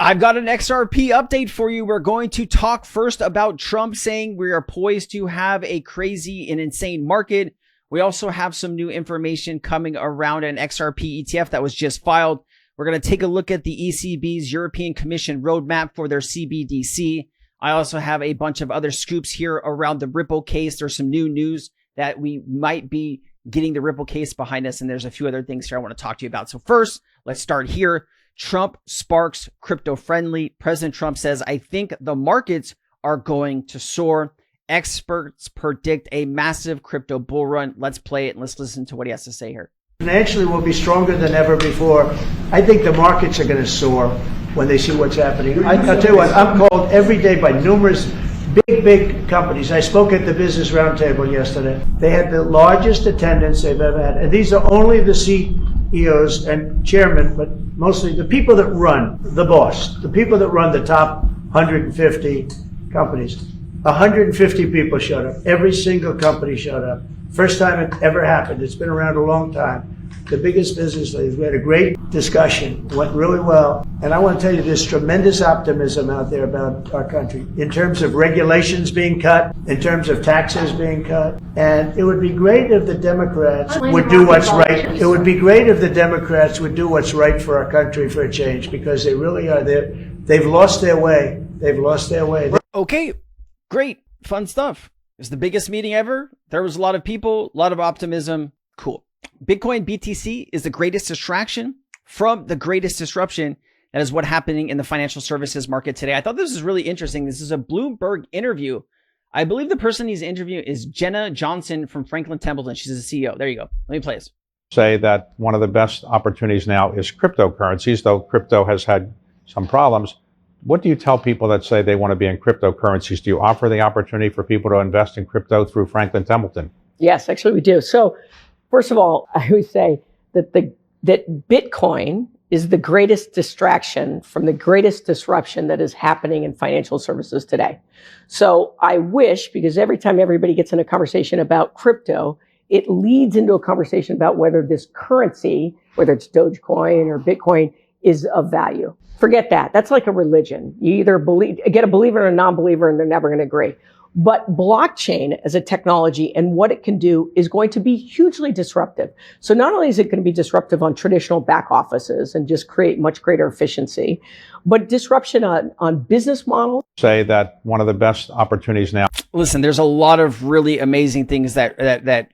I've got an XRP update for you. We're going to talk first about Trump saying we are poised to have a crazy and insane market. We also have some new information coming around an XRP ETF that was just filed. We're going to take a look at the ECB's European Commission roadmap for their CBDC. I also have a bunch of other scoops here around the Ripple case. There's some new news that we might be getting the Ripple case behind us. And there's a few other things here I want to talk to you about. So first, let's start here. Trump sparks crypto friendly. President Trump says, I think the markets are going to soar. Experts predict a massive crypto bull run. Let's play it and let's listen to what he has to say here. Financially, we'll be stronger than ever before. I think the markets are going to soar when they see what's happening. I'll tell you what, I'm called every day by numerous big companies. I spoke at the Business Roundtable yesterday. They had the largest attendance they've ever had. And these are only the CEOs and chairmen, but mostly the people that run, the boss, the people that run the top 150 companies. 150 people showed up. Every single company showed up. First time it ever happened. It's been around a long time. The biggest business leaders. We had a great discussion. It went really well. And I want to tell you, there's tremendous optimism out there about our country in terms of regulations being cut, in terms of taxes being cut. And it would be great if the Democrats would do what's right. It would be great if the Democrats would do what's right for our country for a change, because they really are there. They've lost their way. They've lost their way. Okay, great. Fun stuff. It's the biggest meeting ever. There was a lot of people, a lot of optimism. Cool. Bitcoin BTC is the greatest distraction from the greatest disruption. That is what's happening in the financial services market today. I thought this was really interesting. This is a Bloomberg interview. I believe the person he's interviewing is Jenna Johnson from Franklin Templeton. She's the CEO. There you go. Let me play this. Say that one of the best opportunities now is cryptocurrencies, though crypto has had some problems. What do you tell people that say they want to be in cryptocurrencies? Do you offer the opportunity for people to invest in crypto through Franklin Templeton? Yes, actually we do. So first of all, I always say that that Bitcoin is the greatest distraction from the greatest disruption that is happening in financial services today. So I wish, because every time everybody gets in a conversation about crypto, it leads into a conversation about whether this currency, whether it's Dogecoin or Bitcoin, is of value. Forget that. That's like a religion. You either get a believer or a non-believer, and they're never going to agree. But blockchain as a technology and what it can do is going to be hugely disruptive. So not only is it going to be disruptive on traditional back offices and just create much greater efficiency, but disruption on business models. Say that one of the best opportunities now. Listen, there's a lot of really amazing things that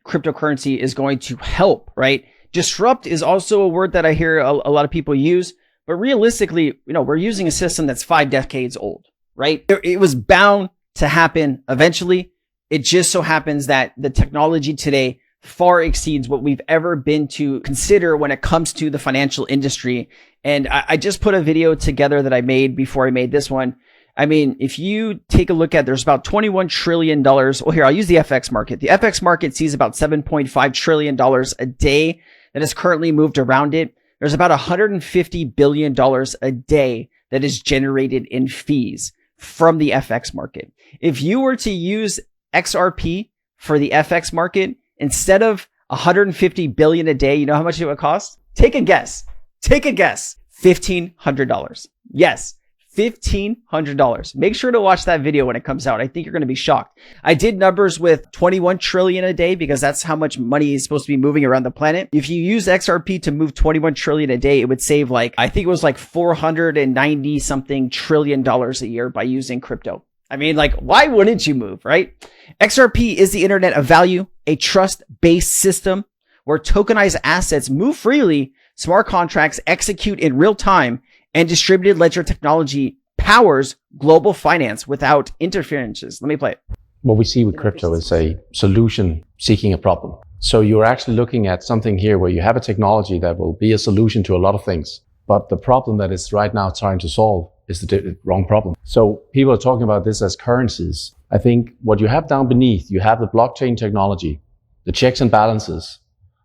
cryptocurrency is going to help, right? Disrupt is also a word that I hear a lot of people use. But realistically, we're using a system that's 5 decades old, right? It was bound to happen eventually. It just so happens that the technology today far exceeds what we've ever been to consider when it comes to the financial industry. And I just put a video together that I made before I made this one. I mean, if you take a look at, there's about $21 trillion. Well, here, I'll use the FX market. The FX market sees about $7.5 trillion a day that is currently moved around it. There's about $150 billion a day that is generated in fees from the FX market. If you were to use XRP for the FX market, instead of $150 billion a day, you know how much it would cost? Take a guess. $1,500. Yes. $1,500. Make sure to watch that video when it comes out. I think you're going to be shocked. I did numbers with 21 trillion a day because that's how much money is supposed to be moving around the planet. If you use XRP to move 21 trillion a day, it would save I think it was $490 something trillion a year by using crypto. I mean, why wouldn't you move, right? XRP is the internet of value, a trust-based system where tokenized assets move freely, smart contracts execute in real time, and distributed ledger technology powers global finance without interferences. Let me play it. What we see with crypto is a solution seeking a problem. So you're actually looking at something here where you have a technology that will be a solution to a lot of things. But the problem that it's right now trying to solve is the wrong problem. So people are talking about this as currencies. I think what you have down beneath, you have the blockchain technology, the checks and balances,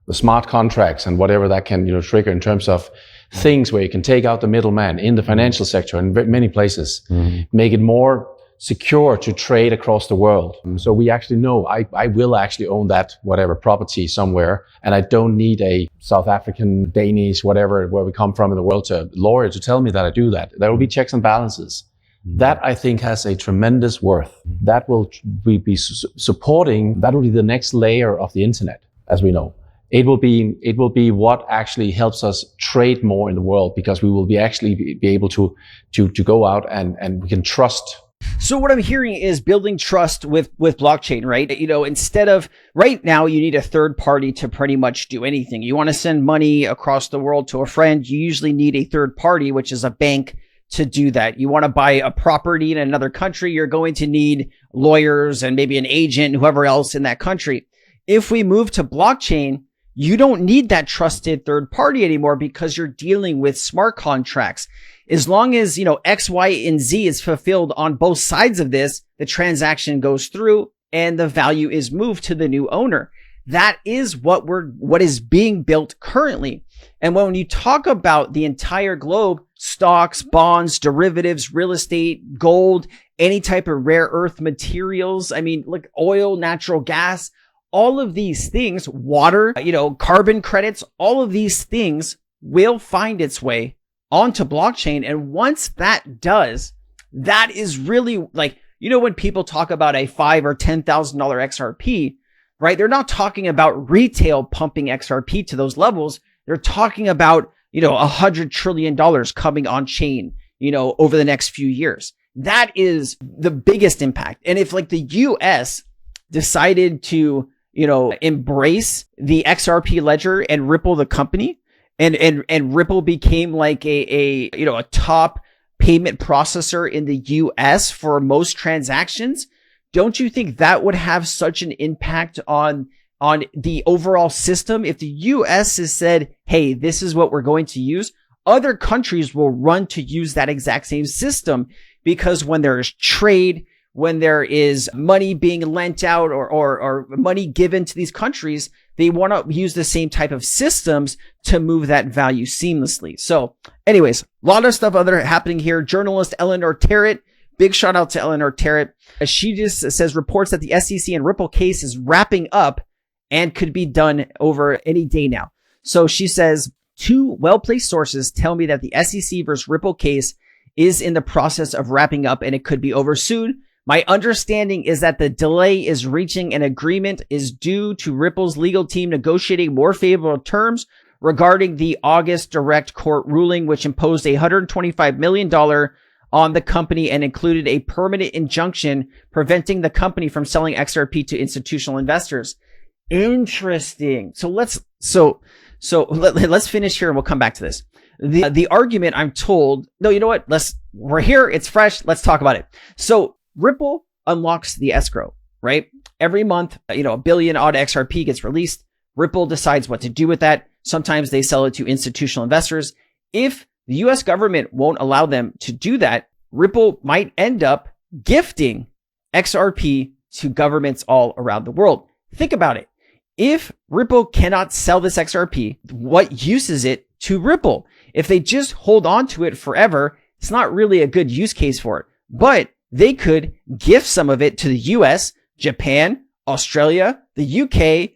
the smart contracts, and whatever that can trigger in terms of things where you can take out the middleman in the financial sector in many places, make it more secure to trade across the world. So we actually know I will actually own that whatever property somewhere, and I don't need a South African, Danish, whatever, where we come from in the world, to lawyer to tell me that I do that. There will be checks and balances. That I think has a tremendous worth. That will be supporting, that will be the next layer of the internet, as we know. It will be what actually helps us trade more in the world, because we will be able to go out and we can trust. So what I'm hearing is building trust with blockchain, right? Instead of right now, you need a third party to pretty much do anything. You want to send money across the world to a friend, you usually need a third party, which is a bank, to do that. You want to buy a property in another country, you're going to need lawyers and maybe an agent, whoever else in that country. If we move to blockchain, you don't need that trusted third party anymore, because you're dealing with smart contracts. As long as, X, Y, and Z is fulfilled on both sides of this, the transaction goes through and the value is moved to the new owner. That is what is being built currently. And when you talk about the entire globe, stocks, bonds, derivatives, real estate, gold, any type of rare earth materials, like oil, natural gas, all of these things, water, carbon credits, all of these things will find its way onto blockchain. And once that does, that is really like, when people talk about a $5,000 or $10,000 XRP, right? They're not talking about retail pumping XRP to those levels. They're talking about, $100 trillion coming on chain, over the next few years. That is the biggest impact. And if like the US decided to, embrace the XRP ledger and Ripple the company, and Ripple became like a top payment processor in the US for most transactions, don't you think that would have such an impact on the overall system? If the US has said, hey, this is what we're going to use, other countries will run to use that exact same system, because when there is trade, when there is money being lent out or money given to these countries, they want to use the same type of systems to move that value seamlessly. So anyways, a lot of stuff other happening here. Journalist Eleanor Terrett, big shout out to Eleanor Terrett. She just says reports that the SEC and Ripple case is wrapping up and could be done over any day now. So she says, 2 well-placed sources tell me that the SEC versus Ripple case is in the process of wrapping up and it could be over soon. My understanding is that the delay is reaching an agreement is due to Ripple's legal team negotiating more favorable terms regarding the August direct court ruling, which imposed a $125 million on the company and included a permanent injunction preventing the company from selling XRP to institutional investors. Interesting. So let's finish here and we'll come back to this. The argument, I'm told, no, you know what? We're here. It's fresh. Let's talk about it. So Ripple unlocks the escrow, right? Every month, a billion odd XRP gets released. Ripple decides what to do with that. Sometimes they sell it to institutional investors. If the US government won't allow them to do that, Ripple might end up gifting XRP to governments all around the world. Think about it. If Ripple cannot sell this XRP, what use is it to Ripple? If they just hold on to it forever, it's not really a good use case for it. But they could gift some of it to the US, Japan, Australia, the UK,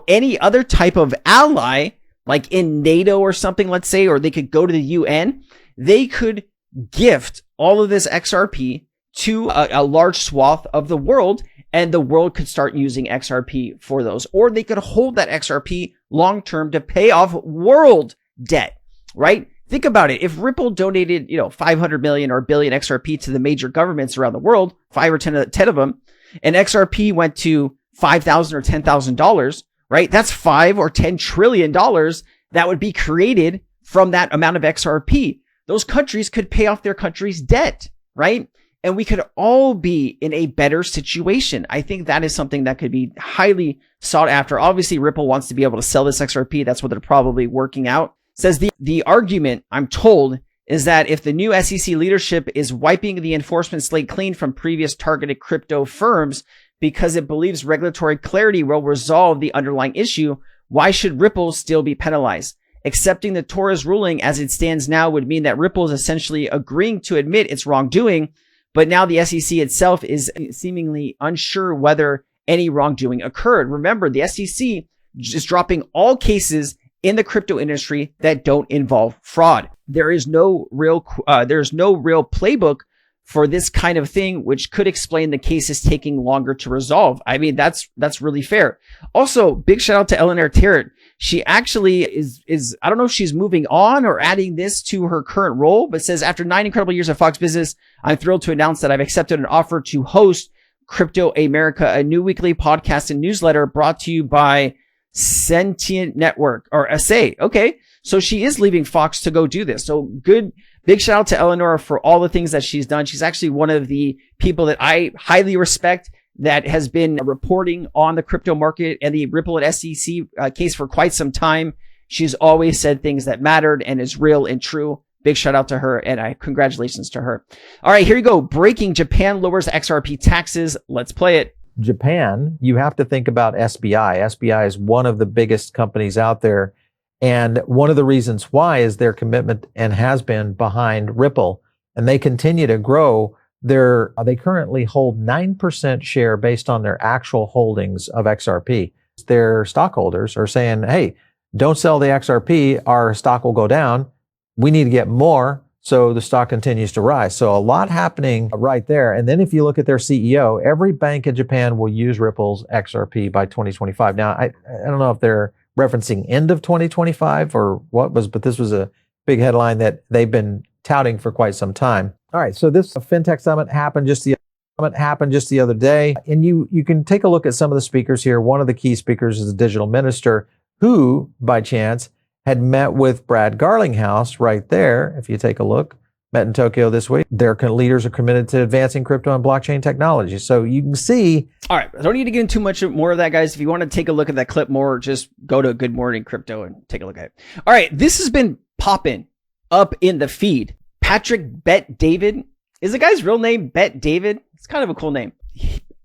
any other type of ally, like in NATO or something, let's say, or they could go to the UN. They could gift all of this XRP to a large swath of the world, and the world could start using XRP for those. Or they could hold that XRP long-term to pay off world debt, right? Think about it. If Ripple donated, 500 million or a billion XRP to the major governments around the world, 5 or 10 of them, and XRP went to $5,000 or $10,000, right? That's $5 or $10 trillion that would be created from that amount of XRP. Those countries could pay off their country's debt, right? And we could all be in a better situation. I think that is something that could be highly sought after. Obviously, Ripple wants to be able to sell this XRP. That's what they're probably working out. Says the argument, I'm told, is that if the new SEC leadership is wiping the enforcement slate clean from previous targeted crypto firms because it believes regulatory clarity will resolve the underlying issue, why should Ripple still be penalized? Accepting the Torres ruling as it stands now would mean that Ripple is essentially agreeing to admit its wrongdoing, but now the SEC itself is seemingly unsure whether any wrongdoing occurred. Remember, the SEC is dropping all cases in the crypto industry that don't involve fraud. There's no real playbook for this kind of thing, which could explain the cases taking longer to resolve. I mean, that's really fair. Also, big shout out to Eleanor Tarrant. She actually is I don't know if she's moving on or adding this to her current role, but says, after 9 incredible years of Fox Business, I'm thrilled to announce that I've accepted an offer to host Crypto America, a new weekly podcast and newsletter brought to you by Sentient Network, or SA. Okay. So she is leaving Fox to go do this. So good. Big shout out to Eleanor for all the things that she's done. She's actually one of the people that I highly respect that has been reporting on the crypto market and the Ripple at SEC case for quite some time. She's always said things that mattered and is real and true. Big shout out to her, and congratulations to her. All right, here you go. Breaking: Japan lowers XRP taxes. Let's play it. Japan, you have to think about SBI. SBI is one of the biggest companies out there. And one of the reasons why is their commitment and has been behind Ripple. And they continue to grow. They currently hold 9% share based on their actual holdings of XRP. Their stockholders are saying, hey, don't sell the XRP. Our stock will go down. We need to get more. So the stock continues to rise. So a lot happening right there. And then if you look at their CEO, every bank in Japan will use Ripple's XRP by 2025. Now, I don't know if they're referencing end of 2025 or what was, but this was a big headline that they've been touting for quite some time. All right. So this fintech summit happened just the other day. And you can take a look at some of the speakers here. One of the key speakers is a digital minister who, by chance, had met with Brad Garlinghouse right there. If you take a look, met in Tokyo this week. Their leaders are committed to advancing crypto and blockchain technology. So you can see. All right. I don't need to get into too much more of that, guys. If you want to take a look at that clip more, just go to Good Morning Crypto and take a look at it. All right. This has been popping up in the feed. Patrick Bet David. Is the guy's real name Bet David? It's kind of a cool name.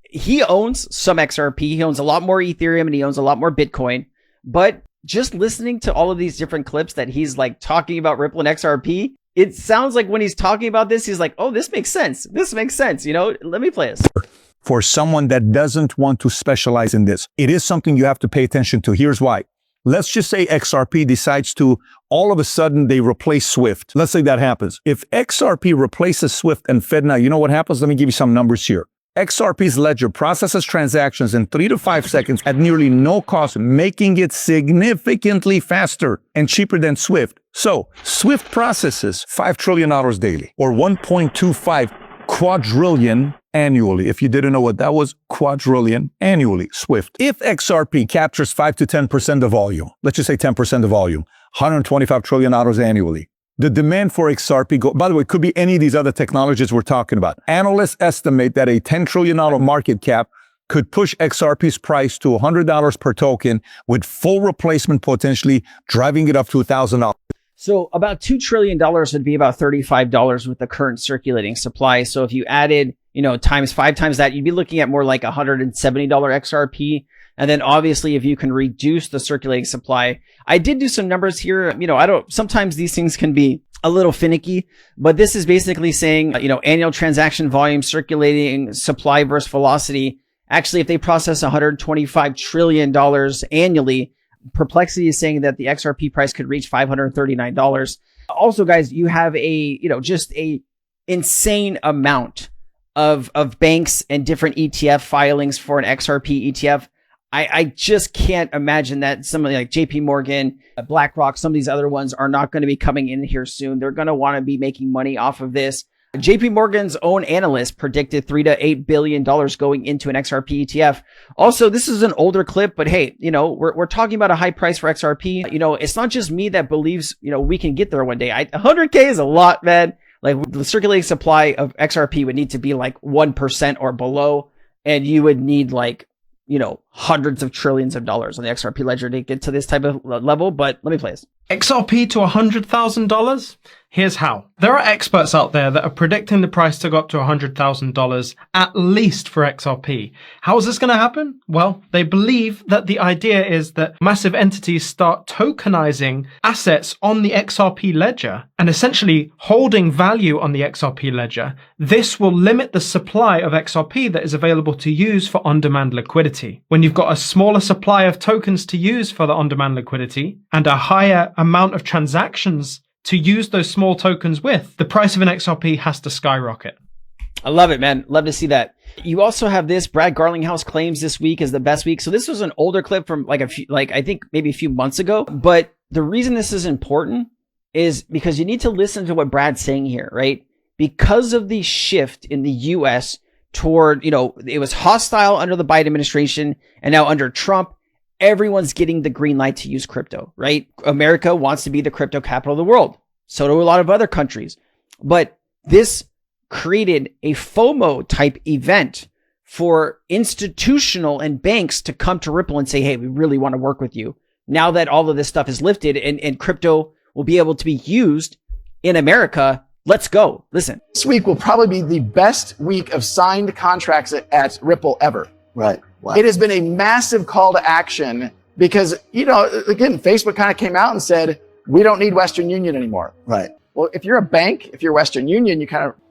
He owns some XRP. He owns a lot more Ethereum and he owns a lot more Bitcoin. But just listening to all of these different clips that he's like talking about Ripple and XRP, it sounds like when he's talking about this, he's like, oh, this makes sense. This makes sense. You know, let me play this. For someone that doesn't want to specialize in this, it is something you have to pay attention to. Here's why. Let's just say XRP decides to, all of a sudden, they replace SWIFT. Let's say that happens. If XRP replaces SWIFT and FedNow, you know what happens? Let me give you some numbers here. XRP's ledger processes transactions in 3 to 5 seconds at nearly no cost, making it significantly faster and cheaper than SWIFT. So SWIFT processes $5 trillion daily, or 1.25 quadrillion annually. If you didn't know what that was, quadrillion annually, SWIFT. If XRP captures 5 to 10% of volume, let's just say 10% of volume, $125 trillion annually. The demand for XRP, by the way, it could be any of these other technologies we're talking about. Analysts estimate that a $10 trillion market cap could push XRP's price to $100 per token, with full replacement potentially driving it up to $1,000. So about $2 trillion would be about $35 with the current circulating supply. So if you added, times 5 times that, you'd be looking at more like $170 XRP. And then obviously, if you can reduce the circulating supply, I did do some numbers here. Sometimes these things can be a little finicky, but this is basically saying, annual transaction volume, circulating supply versus velocity. Actually, if they process $125 trillion annually, Perplexity is saying that the XRP price could reach $539. Also, guys, you have just a insane amount of banks and different ETF filings for an XRP ETF. I just can't imagine that somebody like JP Morgan, BlackRock, some of these other ones are not going to be coming in here soon. They're going to want to be making money off of this. JP Morgan's own analyst predicted $3 to $8 billion going into an XRP ETF. Also, this is an older clip, but hey, we're talking about a high price for XRP. It's not just me that believes, we can get there one day. 100K is a lot, man. Like the circulating supply of XRP would need to be like 1% or below. And you would need like, hundreds of trillions of dollars on the XRP ledger to get to this type of level, but let me play this. XRP to $100,000? Here's how. There are experts out there that are predicting the price to go up to $100,000 at least for XRP. How is this going to happen? Well, they believe that the idea is that massive entities start tokenizing assets on the XRP ledger and essentially holding value on the XRP ledger. This will limit the supply of XRP that is available to use for on-demand liquidity. When you've got a smaller supply of tokens to use for the on-demand liquidity and a higher amount of transactions to use those small tokens with, the price of an XRP has to skyrocket. I love it, man. Love to see that. You also have this. Brad Garlinghouse claims this week is the best week. So this was an older clip from I think maybe a few months ago. But the reason this is important is because you need to listen to what Brad's saying here, right? Because of the shift in the US toward, it was hostile under the Biden administration, and now under Trump, everyone's getting the green light to use crypto, right? America wants to be the crypto capital of the world. So do a lot of other countries. But this created a FOMO type event for institutional and banks to come to Ripple and say, hey, we really want to work with you. Now that all of this stuff is lifted and crypto will be able to be used in America, let's go. Listen. This week will probably be the best week of signed contracts at Ripple ever. Right. Wow. It has been a massive call to action because, again, Facebook kind of came out and said, we don't need Western Union anymore. Right. Well, if you're a bank, if you're Western Union,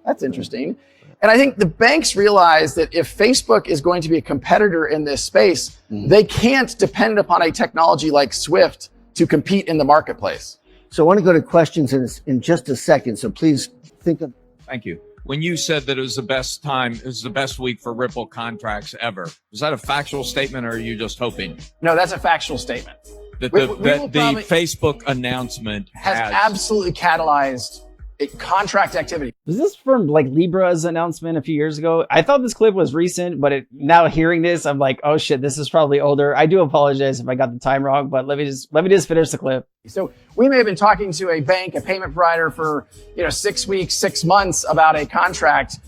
that's interesting. And I think the banks realize that if Facebook is going to be a competitor in this space, they can't depend upon a technology like Swift to compete in the marketplace. So I want to go to questions in just a second. So please think of. Thank you. When you said that it was the best week for Ripple contracts ever, was that a factual statement or are you just hoping? No, that's a factual statement. That We the will probably- Facebook announcement has absolutely catalyzed contract activity. Was this from Libra's announcement a few years ago? I thought this clip was recent, but now hearing this, I'm like, oh shit, this is probably older. I do apologize if I got the time wrong, but let me just finish the clip. So we may have been talking to a bank, a payment provider for 6 weeks, 6 months about a contract.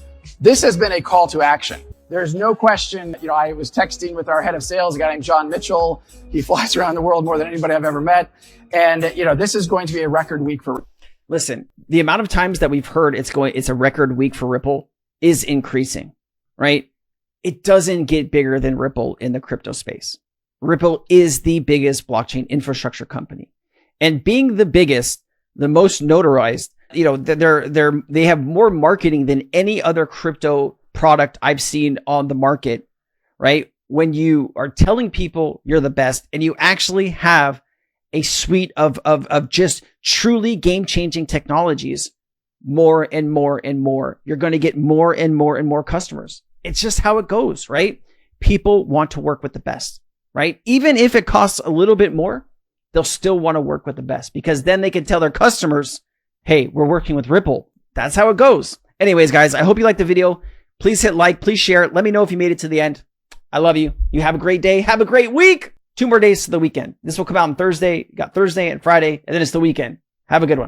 This has been a call to action. There's no question. I was texting with our head of sales, a guy named John Mitchell. He flies around the world more than anybody I've ever met. And, this is going to be a record week for. Listen, the amount of times that we've heard it's a record week for Ripple is increasing, right? It doesn't get bigger than Ripple in the crypto space. Ripple is the biggest blockchain infrastructure company. And being the biggest, the most notarized, they have more marketing than any other crypto product I've seen on the market, right? When you are telling people you're the best and you actually have a suite of just truly game-changing technologies, more and more and more, you're going to get more and more and more customers. It's just how it goes, right? People want to work with the best, right? Even if it costs a little bit more, they'll still want to work with the best because then they can tell their customers, hey, we're working with Ripple. That's how it goes. Anyways, guys, I hope you liked the video. Please hit like, please share it. Let me know if you made it to the end. I love you. You have a great day. Have a great week. 2 more days to the weekend. This will come out on Thursday. You got Thursday and Friday, and then it's the weekend. Have a good one.